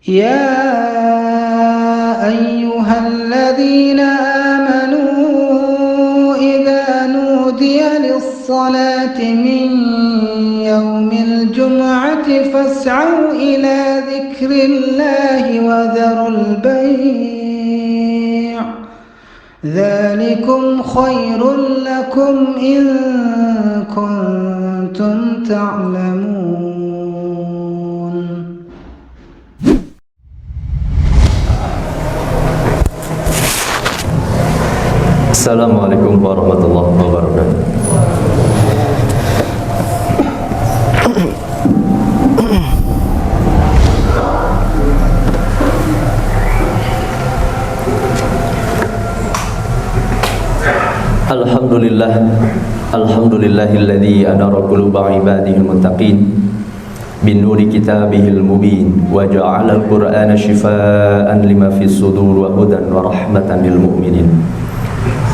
يا أيها الذين آمنوا إذا نودي للصلاة من يوم الجمعة فاسعوا إلى ذكر الله وذروا البيع ذلكم خير لكم إن كنتم تعلمون. Assalamualaikum warahmatullahi wabarakatuh. Alhamdulillahilladzi anara quluba ibadihil muttaqin bin nuri kitabihil mubin wa ja'alal qur'ana shifaa'an lima fis sudur wa hudan wa rahmatan lil mu'minin.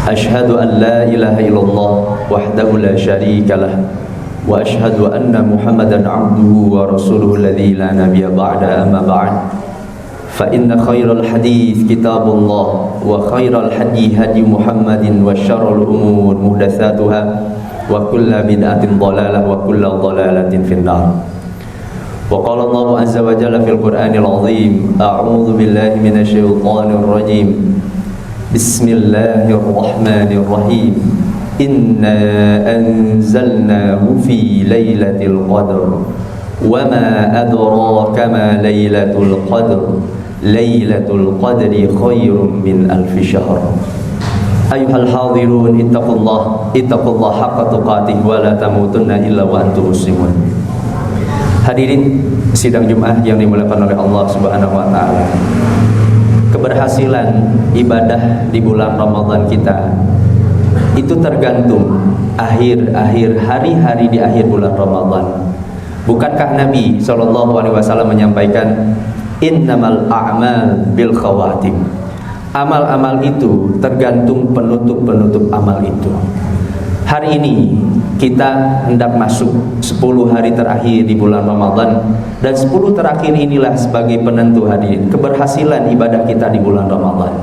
Ashhadu an la ilaha illallah wahdahu la syarika lah wa ashhadu anna Muhammadan abduhu wa rasuluhu alladzi la nabiyya ba'da amma ba'd. Fa inna khairal hadits kitabullah wa khairal hadi hadi Muhammadin wa syarrul umur muhdatsatuha wa kullu bid'atin dhalalah wa kullu dhalalatin finnar. Wa qala Allah azza wa jalla fil Qur'anil azim, a'udzu billahi minasy syaithanir rajim. Bismillahirrahmanirrahim. Inna anzalnahu fi lailatul qadr wa ma adraka ma lailatul qadr. Lailatul qadri khairum min alfi syahr. Ayuhal hadirun ittaqullah haqqa tuqatih wa la tamutunna illa wa antum muslimun. Hadirin sidang Jumat yang dimuliakan oleh Allah Subhanahu wa taala. Keberhasilan ibadah di bulan Ramadan kita itu tergantung akhir-akhir hari-hari di akhir bulan Ramadan. Bukankah Nabi SAW menyampaikan innamal a'mal bil khawatim. Amal-amal itu tergantung penutup-penutup amal itu. Hari ini kita hendak masuk 10 hari terakhir di bulan Ramadan, dan 10 terakhir inilah sebagai penentu hadirin keberhasilan ibadah kita di bulan Ramadan.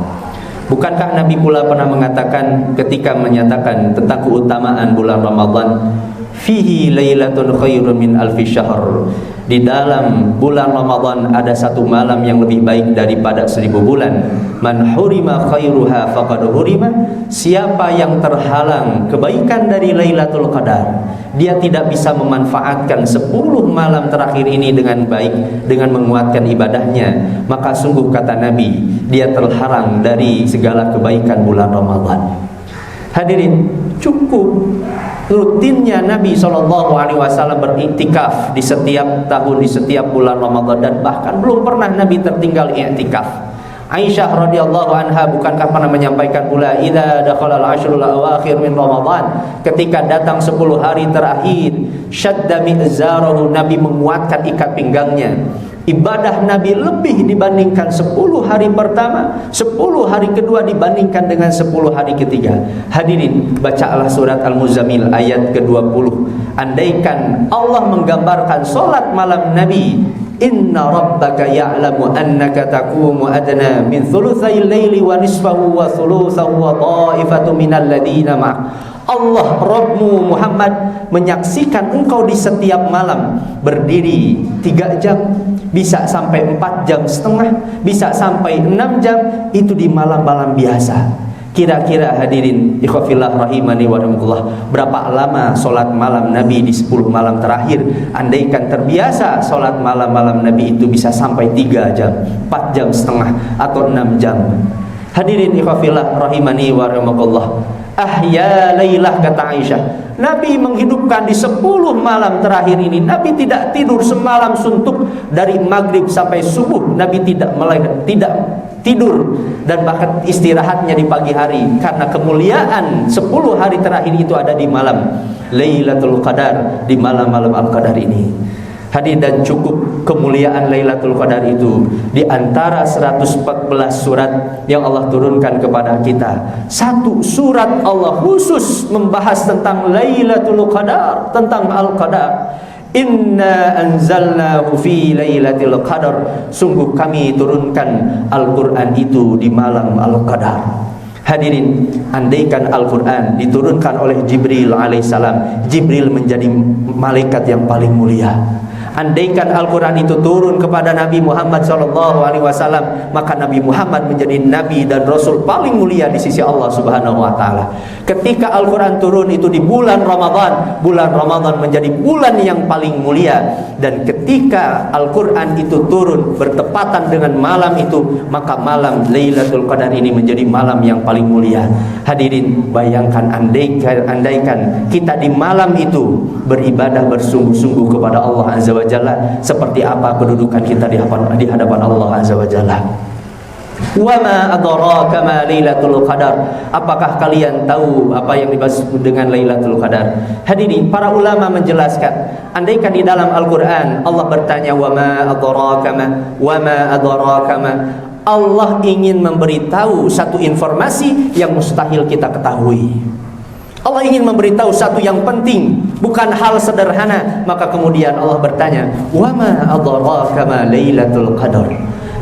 Bukankah Nabi pula pernah mengatakan ketika menyatakan tentang keutamaan bulan Ramadan, fihi lailatun khairun min alfi syahr. Di dalam bulan Ramadan ada satu malam yang lebih baik daripada 1000 bulan. Man hurima khairuha faqad hurima. Siapa yang terhalang kebaikan dari Lailatul Qadar, dia tidak bisa memanfaatkan 10 malam terakhir ini dengan baik, dengan menguatkan ibadahnya, maka sungguh kata Nabi, dia terhalang dari segala kebaikan bulan Ramadan. Hadirin, cukup rutinnya Nabi SAW beriktikaf di setiap tahun, di setiap bulan Ramadan, dan bahkan belum pernah Nabi tertinggal i'tikaf. Aisyah radhiyallahu anha bukankah pernah menyampaikan pula, idza dakhalal ashrul awakhir min Ramadan, ketika datang 10 hari terakhir, syadda mi'zarahu, Nabi menguatkan ikat pinggangnya. Ibadah Nabi lebih dibandingkan 10 hari pertama, 10 hari kedua dibandingkan dengan 10 hari ketiga. Hadirin, bacalah surat Al-Muzammil ayat ke-20. Andaikan Allah menggambarkan solat malam Nabi, inna rabbaka ya'lamu annaka taqumu adna min thulutsayil laili wa nisfahu wa thulutsahu wa ta'ifatu minal ladina ma'ak. Allah Rabbmu Muhammad menyaksikan engkau di setiap malam berdiri 3 jam, bisa sampai 4 jam setengah, bisa sampai 6 jam, itu di malam-malam biasa. Kira-kira hadirin ikhwafillah rahimani wa rahmatullah, berapa lama solat malam Nabi di 10 malam terakhir? Andaikan terbiasa solat malam-malam Nabi itu bisa sampai 3 jam, 4 jam setengah, atau 6 jam. Hadirin ikhwafillah rahimani wa rahmatullah, ahya lailah, kata Aisyah, Nabi menghidupkan di 10 malam terakhir ini. Nabi tidak tidur semalam suntuk, dari maghrib sampai subuh Nabi tidak tidur, dan bahkan istirahatnya di pagi hari, karena kemuliaan 10 hari terakhir itu ada di malam Lailatul Qadar, di malam-malam Al-Qadar ini. Hadir, dan cukup kemuliaan Lailatul Qadar itu di antara 114 surat yang Allah turunkan kepada kita, satu surat Allah khusus membahas tentang Lailatul Qadar, tentang Al-Qadar. Inna anzalnahu fi lailatul qadar. Sungguh kami turunkan Al-Quran itu di malam Al-Qadar. Hadirin, andaikan Al-Quran diturunkan oleh Jibril alaihissalam, Jibril menjadi malaikat yang paling mulia. Andaikan Al-Quran itu turun kepada Nabi Muhammad SAW, maka Nabi Muhammad menjadi Nabi dan Rasul paling mulia di sisi Allah Subhanahu Wa Taala. Ketika Al-Quran turun itu di bulan Ramadan menjadi bulan yang paling mulia. Dan ketika Al-Quran itu turun bertepatan dengan malam itu, maka malam Lailatul Qadar ini menjadi malam yang paling mulia. Hadirin, bayangkan andaikan kita di malam itu beribadah bersungguh-sungguh kepada Allah Azza wa Jalla, seperti apa kedudukan kita di hadapan Allah Azza wa Jalla. Wa ma adraka ma Lailatul Qadar. Apakah kalian tahu apa yang dimaksud dengan Lailatul Qadar? Hadirin, para ulama menjelaskan, andaikan di dalam Al-Qur'an Allah bertanya wa ma adraka ma, Allah ingin memberitahu satu informasi yang mustahil kita ketahui. Allah ingin memberitahu satu yang penting, bukan hal sederhana. Maka kemudian Allah bertanya, wa ma adraka ma Lailatul Qadar.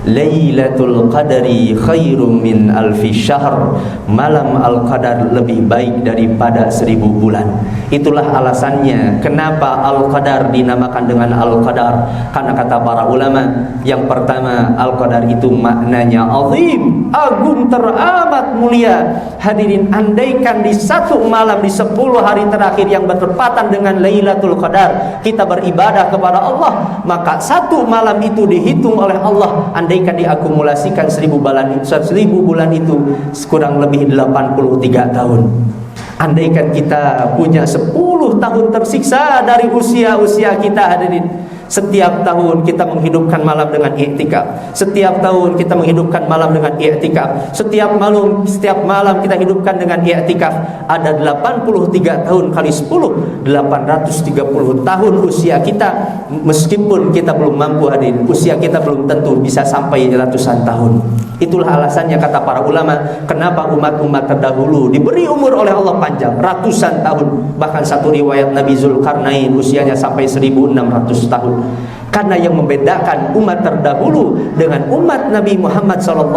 Lailatul Qadari khairum min alfi syahr. Malam Al-Qadar lebih baik daripada 1000 bulan. Itulah alasannya kenapa Al-Qadar dinamakan dengan Al-Qadar. Karena kata para ulama, yang pertama, Al-Qadar itu maknanya azim, agung, teramat mulia. Hadirin, andaikan di satu malam di 10 hari terakhir yang bertepatan dengan Lailatul Qadar kita beribadah kepada Allah, maka satu malam itu dihitung oleh Allah, andaikan diakumulasikan 1000 bulan itu kurang lebih 83 tahun. Andaikan kita punya 10 tahun tersiksa dari usia kita, hadirin, setiap tahun kita menghidupkan malam dengan i'tikaf. Setiap tahun kita menghidupkan malam dengan i'tikaf. Setiap malam kita hidupkan dengan i'tikaf. Ada 83 tahun kali 10, 830 tahun usia kita. Meskipun kita belum mampu, hadirin, usia kita belum tentu bisa sampai ratusan tahun. Itulah alasannya kata para ulama, kenapa umat-umat terdahulu diberi umur oleh Allah panjang, ratusan tahun. Bahkan satu riwayat Nabi Zulkarnain usianya sampai 1600 tahun. Karena yang membedakan umat terdahulu dengan umat Nabi Muhammad SAW,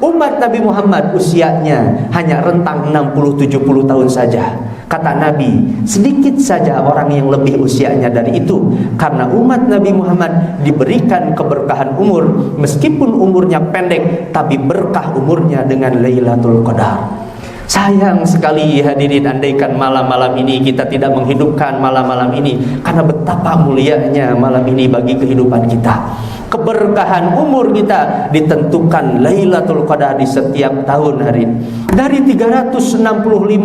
umat Nabi Muhammad usianya hanya rentang 60-70 tahun saja. Kata Nabi, sedikit saja orang yang lebih usianya dari itu. Karena umat Nabi Muhammad diberikan keberkahan umur, meskipun umurnya pendek, tapi berkah umurnya dengan Lailatul Qadar. Sayang sekali, hadirin, andaikan malam-malam ini kita tidak menghidupkan malam-malam ini, karena betapa mulianya malam ini bagi kehidupan kita. Keberkahan umur kita ditentukan Lailatul Qadar di setiap tahun, hari dari 365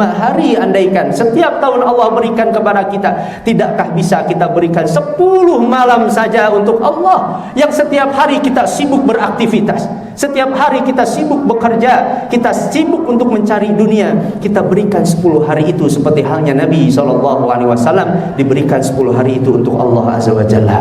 hari. Andaikan setiap tahun Allah berikan kepada kita, tidakkah bisa kita berikan 10 malam saja untuk Allah, yang setiap hari kita sibuk beraktivitas, setiap hari kita sibuk bekerja, kita sibuk untuk mencari dunia, kita berikan 10 hari itu seperti halnya Nabi SAW diberikan 10 hari itu untuk Allah Azza wa Jalla.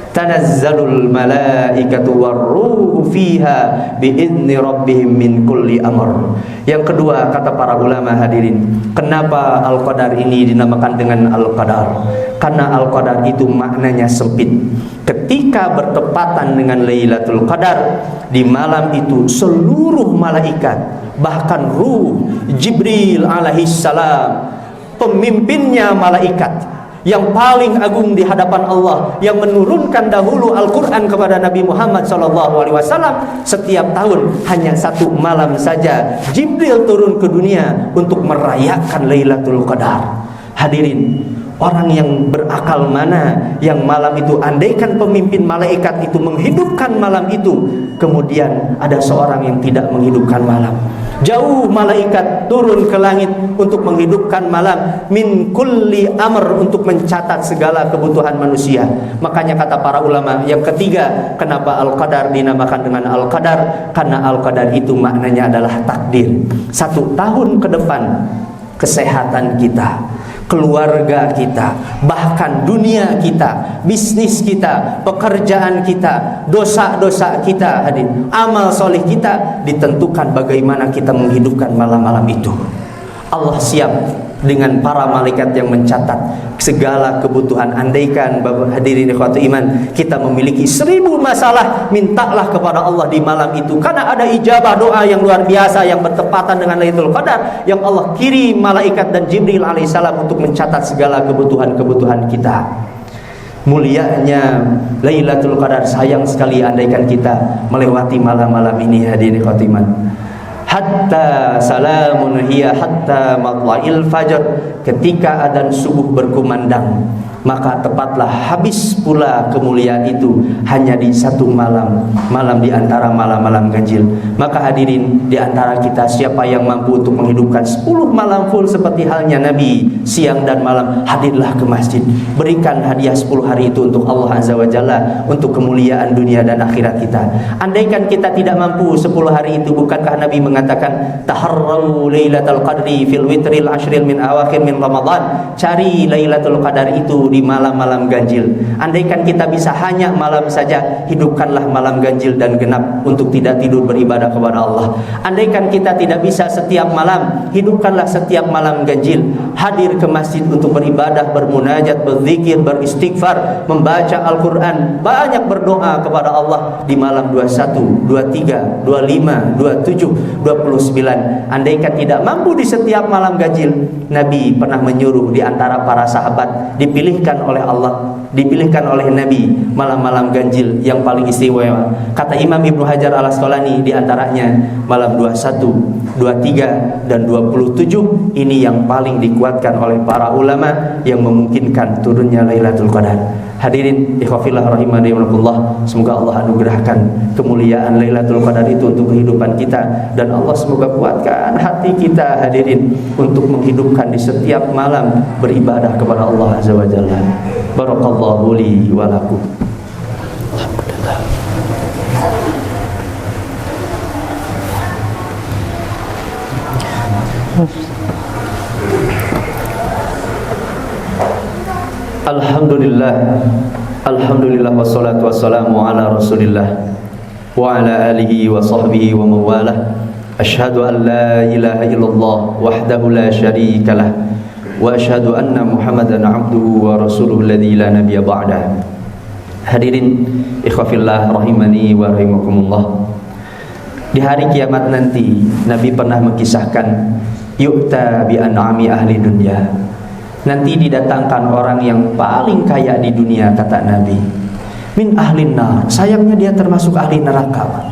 Tanazzalul malaikatu warruhu fiha biizni rabbihim min kulli amr. Yang kedua, kata para ulama, hadirin, kenapa Al-Qadar ini dinamakan dengan Al-Qadar? Karena Al-Qadar itu maknanya sempit. Ketika bertepatan dengan Lailatul Qadar, di malam itu seluruh malaikat, bahkan ruh Jibril alaihissalam, pemimpinnya malaikat yang paling agung di hadapan Allah, yang menurunkan dahulu Al-Quran kepada Nabi Muhammad SAW, setiap tahun hanya satu malam saja Jibril turun ke dunia untuk merayakan Lailatul Qadar. Hadirin, orang yang berakal mana yang malam itu, andaikan pemimpin malaikat itu menghidupkan malam itu, kemudian ada seorang yang tidak menghidupkan malam. Jauh malaikat turun ke langit untuk menghidupkan malam, min kulli amr, untuk mencatat segala kebutuhan manusia. Makanya kata para ulama, yang ketiga, kenapa Al-Qadar dinamakan dengan Al-Qadar? Karena Al-Qadar itu maknanya adalah takdir. 1 tahun ke depan, kesehatan kita, keluarga kita, bahkan dunia kita, bisnis kita, pekerjaan kita, dosa-dosa kita, hadir, amal soleh kita, ditentukan bagaimana kita menghidupkan malam-malam itu. Allah siap dengan para malaikat yang mencatat segala kebutuhan. Andaikan Bapak hadirin ikhwatu iman, kita memiliki 1000 masalah, mintalah kepada Allah di malam itu, karena ada ijabah doa yang luar biasa yang bertepatan dengan Lailatul Qadar, yang Allah kirim malaikat dan Jibril alaihissalam untuk mencatat segala kebutuhan-kebutuhan kita. Mulianya Lailatul Qadar, sayang sekali andaikan kita melewati malam-malam ini hadirin ikhwatu iman. Hatta salamun hiya hatta matla'il fajr, ketika adzan subuh berkumandang, maka tepatlah habis pula kemuliaan itu hanya di satu malam, malam di antara malam-malam ganjil. Maka hadirin, di antara kita siapa yang mampu untuk menghidupkan 10 malam full seperti halnya Nabi, siang dan malam, hadirlah ke masjid, berikan hadiah 10 hari itu untuk Allah Azza wa Jalla, untuk kemuliaan dunia dan akhirat kita. Andaikan kita tidak mampu 10 hari itu, bukankah Nabi mengatakan taharrau lailatul qadri fil witril ashril min awakhir min Ramadan, cari Lailatul Qadar itu di malam-malam ganjil. Andaikan kita bisa hanya malam saja, hidupkanlah malam ganjil dan genap untuk tidak tidur beribadah kepada Allah. Andaikan kita tidak bisa setiap malam, hidupkanlah setiap malam ganjil, hadir ke masjid untuk beribadah, bermunajat, berzikir, beristighfar, membaca Al-Quran, banyak berdoa kepada Allah di malam 21, 23, 25, 27, 29. Andaikan tidak mampu di setiap malam ganjil, Nabi pernah menyuruh di antara para sahabat, dipilihkan oleh Allah, dipilihkan oleh Nabi malam-malam ganjil yang paling istimewa. Kata Imam Ibnu Hajar Al-Asqalani, di antaranya malam 21, 23 dan 27 ini yang paling dikuatkan oleh para ulama yang memungkinkan turunnya Lailatul Qadar. Hadirin ikhwafillah rahimani wa rahimakumullah, semoga Allah anugerahkan kemuliaan Lailatul Qadar itu untuk kehidupan kita, dan Allah semoga kuatkan hati kita hadirin untuk menghidupkan di setiap malam beribadah kepada Allah Azza wa Jalla. Barakallahu li wa lakum. Alhamdulillah, alhamdulillah, wassalatu wassalamu ala rasulillah wa ala alihi wa sahbihi wa mawalah. Ashhadu an la ilaha illallah wahdahu la syarika lah, wa ashhadu anna Muhammadan abduhu wa rasuluhu alladzi la nabiyya ba'dah. Hadirin ikhwafillah rahimani wa rahimakumullah. Di hari kiamat nanti, Nabi pernah mengisahkan yu'ta bi an'ami ahli dunya. Nanti didatangkan orang yang paling kaya di dunia, kata Nabi, min ahlin nar, sayangnya dia termasuk ahli neraka.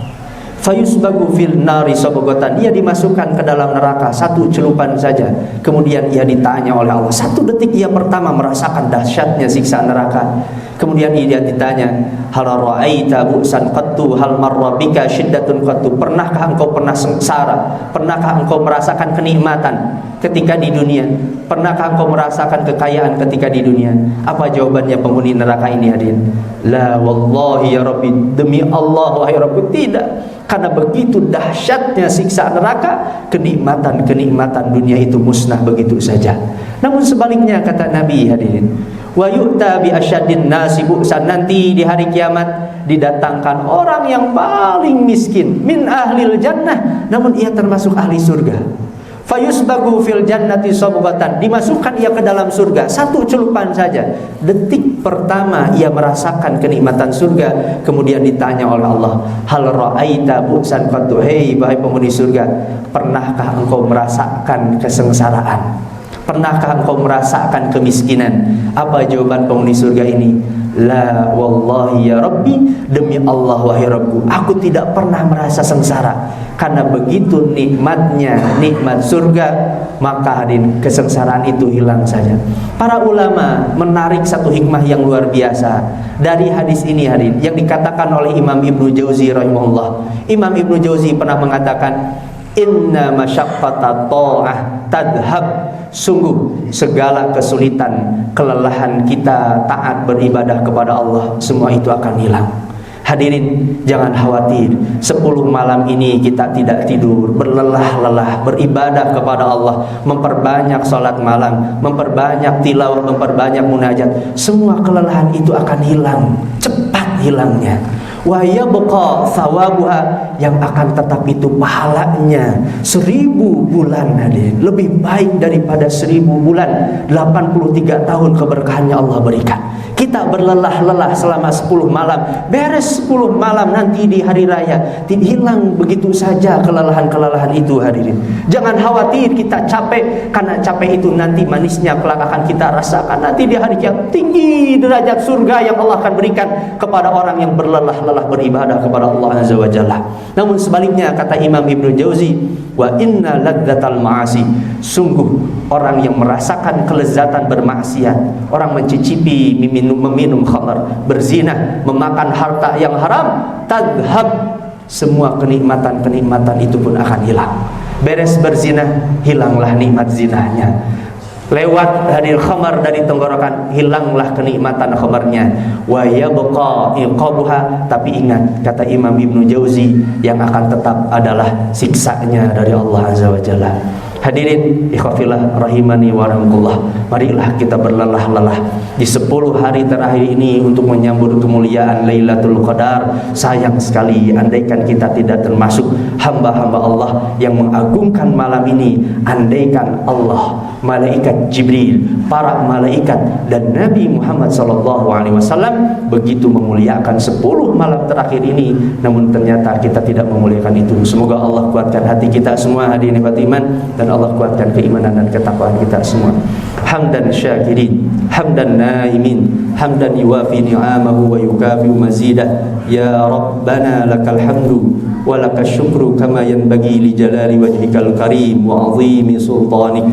Fayusbagu fil nari sabagatan, dia dimasukkan ke dalam neraka satu celupan saja. Kemudian ia ditanya oleh Allah, 1 detik ia pertama merasakan dahsyatnya siksa neraka. Kemudian dia ditanya, hal ra'aita bu'san qattu, hal marra bika syiddatun qattu, pernahkah engkau pernah sengsara, pernahkah engkau merasakan kenikmatan ketika di dunia, pernahkah engkau merasakan kekayaan ketika di dunia? Apa jawabannya penghuni neraka ini hadirin? La wallahi ya Rabbi, demi Allah wahai Rabbi, tidak. Karena begitu dahsyatnya siksa neraka, kenikmatan-kenikmatan dunia itu musnah begitu saja. Namun sebaliknya, kata Nabi hadirin, wa yu'ta bi asyaddin nasi bu'san, nanti di hari kiamat didatangkan orang yang paling miskin, min ahlil jannah, namun ia termasuk ahli surga. Fayusbagu fil jannati sabghatan, dimasukkan ia ke dalam surga satu celupan saja. Detik pertama ia merasakan kenikmatan surga. Kemudian ditanya oleh Allah, hal ra'aita bu'san qattu, hei wahai penghuni surga, pernahkah engkau merasakan kesengsaraan? Pernahkah engkau merasakan kemiskinan? Apa jawaban penghuni surga ini? La wallahi ya Rabbi, demi Allah wahai Rabbku, aku tidak pernah merasa sengsara. Karena begitu nikmatnya nikmat surga, maka hadirin kesengsaraan itu hilang saja. Para ulama menarik satu hikmah yang luar biasa dari hadis ini hadirin, yang dikatakan oleh Imam Ibnu Jauzi rahimahullah. Imam Ibnu Jauzi pernah mengatakan, inna masyaqqata ta'ah tadhab, sungguh segala kesulitan, kelelahan kita taat beribadah kepada Allah, semua itu akan hilang. Hadirin, jangan khawatir, 10 malam ini kita tidak tidur, berlelah-lelah beribadah kepada Allah, memperbanyak salat malam, memperbanyak tilawah, memperbanyak munajat, semua kelelahan itu akan hilang, cepat hilangnya. wa yabqa thawabuha, yang akan tetap itu pahalanya 1000 bulan hadirin, lebih baik daripada 1000 bulan. 83 tahun keberkahannya Allah berikan. Kita berlelah-lelah selama 10 malam, beres 10 malam, nanti di hari raya hilang begitu saja kelelahan-kelelahan itu hadirin. Jangan khawatir kita capek, karena capek itu nanti manisnya kelak akan kita rasakan nanti di hari kiamat. Tinggi derajat surga yang Allah akan berikan kepada orang yang berlelah-lelah beribadah kepada Allah Azza wa Jalla. Namun sebaliknya, kata Imam Ibnu Jauzi, wa inna ladzatal ma'asi, sungguh orang yang merasakan kelezatan bermaksiat, orang mencicipi meminum khamar, berzina, memakan harta yang haram, tadhhab, semua kenikmatan-kenikmatan itu pun akan hilang. Beres berzina, hilanglah nikmat zinahnya. Lewat hadir khamar dari tenggorokan, hilanglah kenikmatan khamarnya. Wa yabqa iqabuha, tapi ingat, kata Imam Ibnu Jauzi, yang akan tetap adalah siksanya dari Allah Azza wa Jalla. Hadirin ikhwafillah rahimani wa rahmatullah, marilah kita berlelah-lelah di 10 hari terakhir ini untuk menyambut kemuliaan Lailatul Qadar. Sayang sekali andaikan kita tidak termasuk hamba-hamba Allah yang mengagungkan malam ini. Andaikan Allah, malaikat Jibril, para malaikat, dan Nabi Muhammad SAW begitu memuliakan 10 malam terakhir ini, namun ternyata kita tidak memuliakan itu. Semoga Allah kuatkan hati kita semua hadirin iman, dan Allah kuatkan keimanan dan ketakwaan kita semua. Hamdan syakirin, hamdan naimin, hamdan yuwafi ni'amahu wa yukafi mazidah. Ya Rabbana lakal hamdu wa lakal syukru kama yanbaghi li jalali wajhikal karim wa azimi sultanik.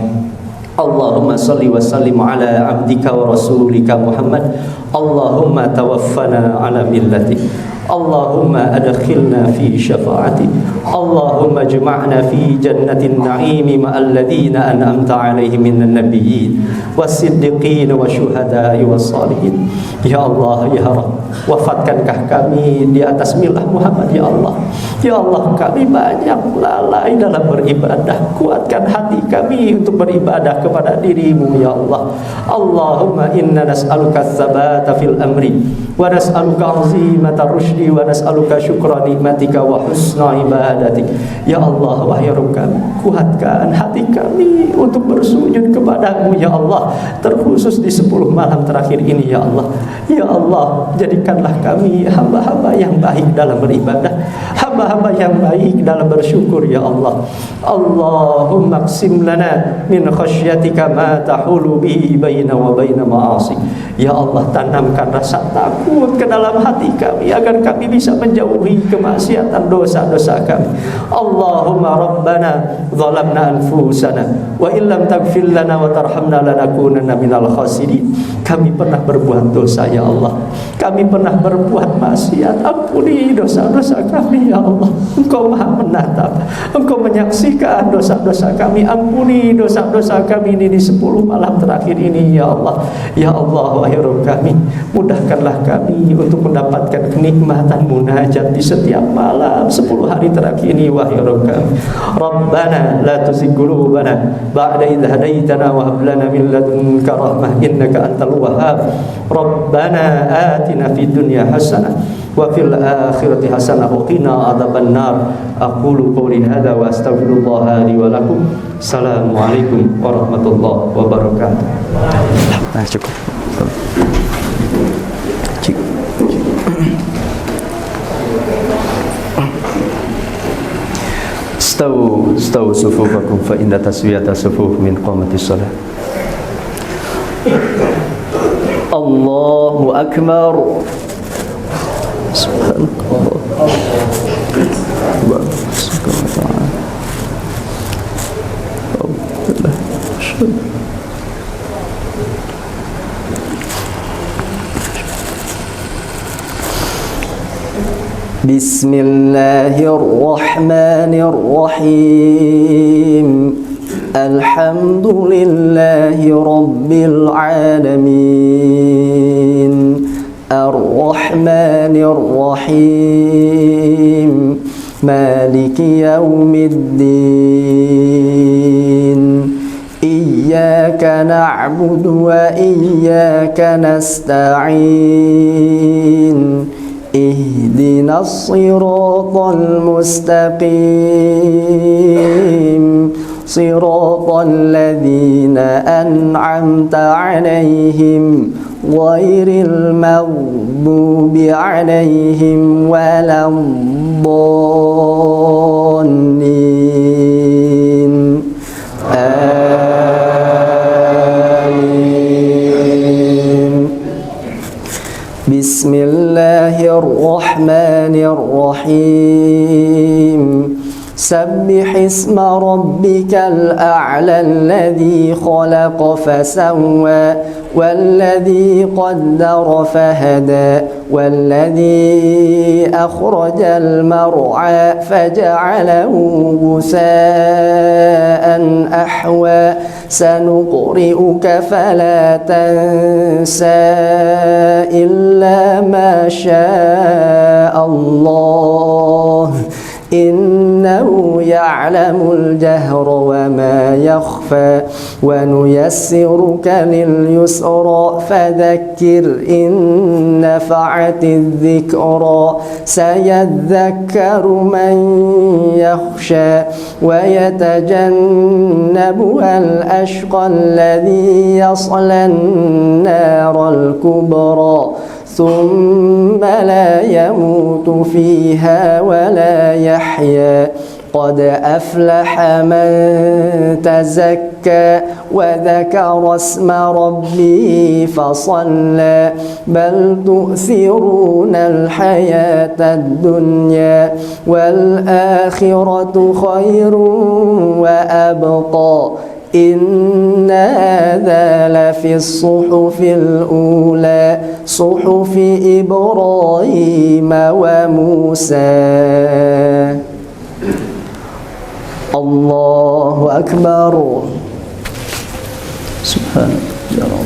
Allahumma salli wa sallim ala abdika wa rasulika Muhammad. Allahumma tawaffana ala millati. Allahumma adkhilna fi syafaati. Allahumma jma'na fi jannatin na'imi ma'al ladina an'amta alaihim minan nabiyyin was-siddiqin wasyuhada'i was-salihin. Ya Allah, ya Rabb, wafatkankah kami di atas milah Muhammad, ya Allah. Ya Allah, kami banyak lalai dalam beribadah. Kuatkan hati kami untuk beribadah kepada dirimu, ya Allah. Allahumma inna nas'aluka tsabata fil amri wa nas'aluka azimata rusydi wa nas'aluka syukra nikmatika wa husna ibadatik. Ya Allah, wahai Rabb kami, kuatkan hati kami untuk bersujud kepadamu, ya Allah, terkhusus di 10 malam terakhir ini, ya Allah. Ya Allah, jadikanlah kami hamba-hamba yang baik dalam beribadah, hamba-hamba yang baik dalam bersyukur, ya Allah. Allahumma qsim lana min khasyatika ma tahulu bihi baina wa baina ma'asik. Ya Allah, tanamkan rasa takut ke dalam hati kami agar kami bisa menjauhi kemaksiatan dosa-dosa kami. Allahumma rabbana zalamna anfusana wa illam taghfir lana wa tarhamna lanakunanna minal khasirin. Kami pernah berbuat dosa, ya Allah. Kami pernah berbuat maksiat. Ampuni dosa-dosa kami, ya Allah. Engkau Maha menatap, Engkau menyaksikan dosa-dosa kami. Ampuni dosa-dosa kami ini di 10 malam terakhir ini, ya Allah. Ya Allah, wahai Rabb kami, mudahkanlah kami untuk mendapatkan kenikmatan munajat di setiap malam 10 hari terakhir ini, wahai Rabb kami. Rabbana la tuzigh qulubana ba'da idh hadaitana wa hab lana min ladunka rahmah innaka antal wahhab. Rabbana atina fid dunya hasanah wa fil akhirati hasanah wa qina adzabannar. Aqulu qawli hadza wa astaghfirullah li wa lakum. Assalamualaikum warahmatullahi wabarakatuh. Nah, cukup. Stawu sufufakum fa inna taswiyata sufuf min qamatis shalah. Allahu akbar. Subhanallah. Bismillahirrahmanirrahim. Alhamdulillahi rabbil alamin. Ar-Rahmanir-Rahim. Maliki yaumiddin. Iyyaka na'budu wa iyyaka nasta'in. اهدنا الصراط المستقيم صراط الذين أنعمت عليهم غير المغضوب عليهم ولا الضالين آمين. بسم الله الرحمن الرحيم سبح اسم ربك الأعلى الذي خلق فسوى والذي قدر فهدى والذي أخرج المرعى فجعله غثاء أحوى سنقرئك فلا تنسى إلا ما شاء الله إنه يعلم الجهر وما يخفى ونيسرك لليسرى فذكر إن نفعت الذكرى سيذكر من يخشى ويتجنبها الأشقى الذي يصلى النار الكبرى ثم لا يموت فيها ولا يحيا قد أفلح من تزكى وذكر اسم ربه فصلى بل تؤثرون الحياة الدنيا والآخرة خير وأبقى إن هذا لفي الصحف الأولى صحف إبراهيم وموسى. الله أكبر. سبحانك يا رب.